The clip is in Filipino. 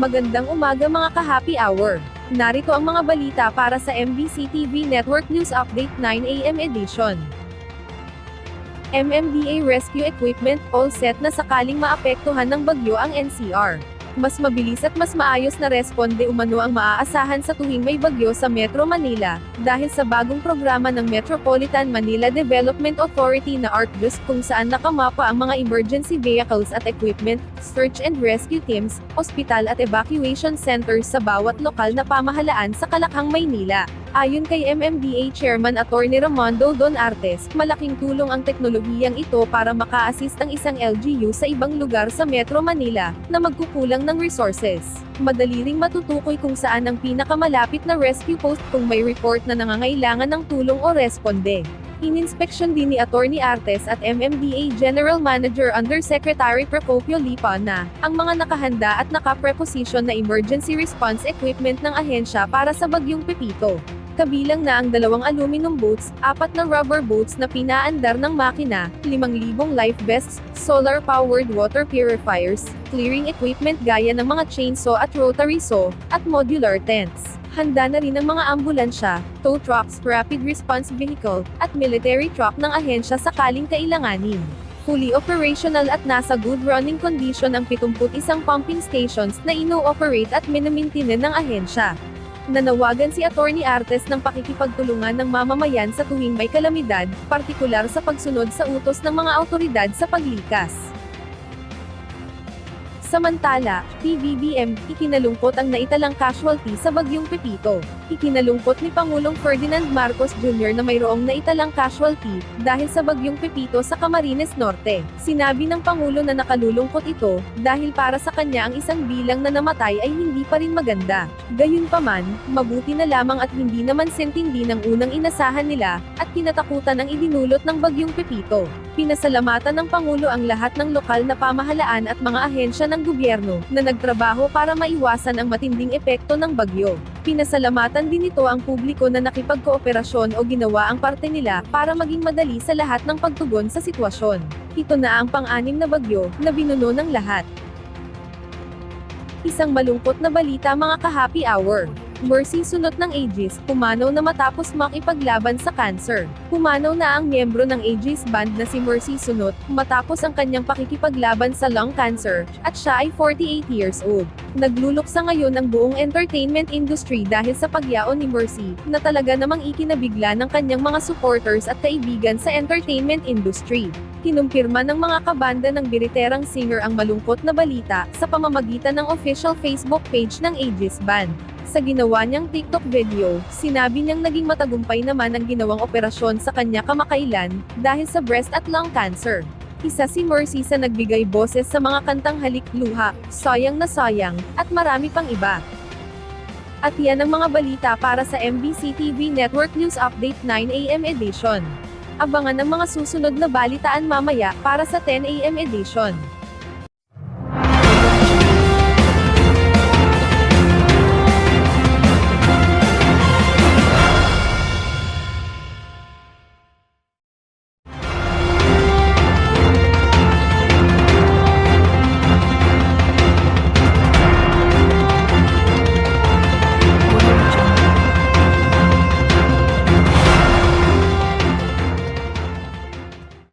Magandang umaga mga ka-happy hour. Narito ang mga balita para sa MBC TV Network News Update 9 AM edition. MMDA Rescue Equipment, all set na sakaling maapektuhan ng bagyo ang NCR. Mas mabilis at mas maayos na responde umano ang maaasahan sa tuwing may bagyo sa Metro Manila, dahil sa bagong programa ng Metropolitan Manila Development Authority na ARTBUS kung saan nakamapa ang mga emergency vehicles at equipment, search and rescue teams, ospital at evacuation centers sa bawat lokal na pamahalaan sa Kalakhang, Maynila. Ayon kay MMDA Chairman Atty. Ramondo Don Artes, malaking tulong ang teknolohiyang ito para maka-assist ang isang LGU sa ibang lugar sa Metro Manila, na magkukulang ng resources. Madali ring matutukoy kung saan ang pinakamalapit na rescue post kung may report na nangangailangan ng tulong o responde. Ininspeksyon din ni Atty. Artes at MMDA General Manager Undersecretary Procopio Lipa na ang mga nakahanda at naka-preposition na emergency response equipment ng ahensya para sa bagyong Pepito. Kabilang na ang 2 aluminum boats, 4 na rubber boats na pinaandar ng makina, 5,000 life vests, solar-powered water purifiers, clearing equipment gaya ng mga chainsaw at rotary saw, at modular tents. Handa na rin ang mga ambulansya, tow trucks, rapid response vehicle, at military truck ng ahensya sakaling kailanganin. Fully operational at nasa good running condition ang 71 pumping stations na ino-operate at minamaintain ng ahensya. Nanawagan si Atty. Artes ng pakikipagtulungan ng mamamayan sa tuwing may kalamidad, partikular sa pagsunod sa utos ng mga awtoridad sa paglikas. Samantala, PBBM, ikinalungkot ang naitalang casualty sa bagyong Pepito. Ikinalungkot ni Pangulong Ferdinand Marcos Jr. na mayroong naitalang casualty, dahil sa bagyong Pepito sa Camarines Norte. Sinabi ng Pangulo na nakalulungkot ito, dahil para sa kanya ang isang bilang na namatay ay hindi pa rin maganda. Gayunpaman, mabuti na lamang at hindi naman sentindi ng unang inasahan nila, at kinatakutan ang idinulot ng bagyong Pepito. Pinasalamatan ng Pangulo ang lahat ng lokal na pamahalaan at mga ahensya ng gobyerno, na nagtrabaho para maiwasan ang matinding epekto ng bagyo. Pinasalamatan din ito ang publiko na nakipagkooperasyon o ginawa ang parte nila, para maging madali sa lahat ng pagtugon sa sitwasyon. Ito na ang pang-anim na bagyo, na binuno ng lahat. Isang malungkot na balita mga ka-happy hour. Mercy Sunot ng Aegis, pumanaw na matapos makipaglaban sa cancer. Pumanaw na ang miyembro ng Aegis Band na si Mercy Sunot, matapos ang kanyang pakikipaglaban sa lung cancer, at siya ay 48 years old. Nagluluksa ngayon ang buong entertainment industry dahil sa pagyaon ni Mercy, na talaga namang ikinabigla ng kanyang mga supporters at kaibigan sa entertainment industry. Kinumpirma ng mga kabanda ng biriterang singer ang malungkot na balita, sa pamamagitan ng official Facebook page ng Aegis Band. Sa ginawa niyang TikTok video, sinabi niyang naging matagumpay naman ang ginawang operasyon sa kanya kamakailan, dahil sa breast at lung cancer. Isa si Mercy sa nagbigay boses sa mga kantang Halik, Luha, Sayang na Sayang, at marami pang iba. At yan ang mga balita para sa MBC TV Network News Update 9 AM edition. Abangan ang mga susunod na balitaan mamaya, para sa 10 AM edition.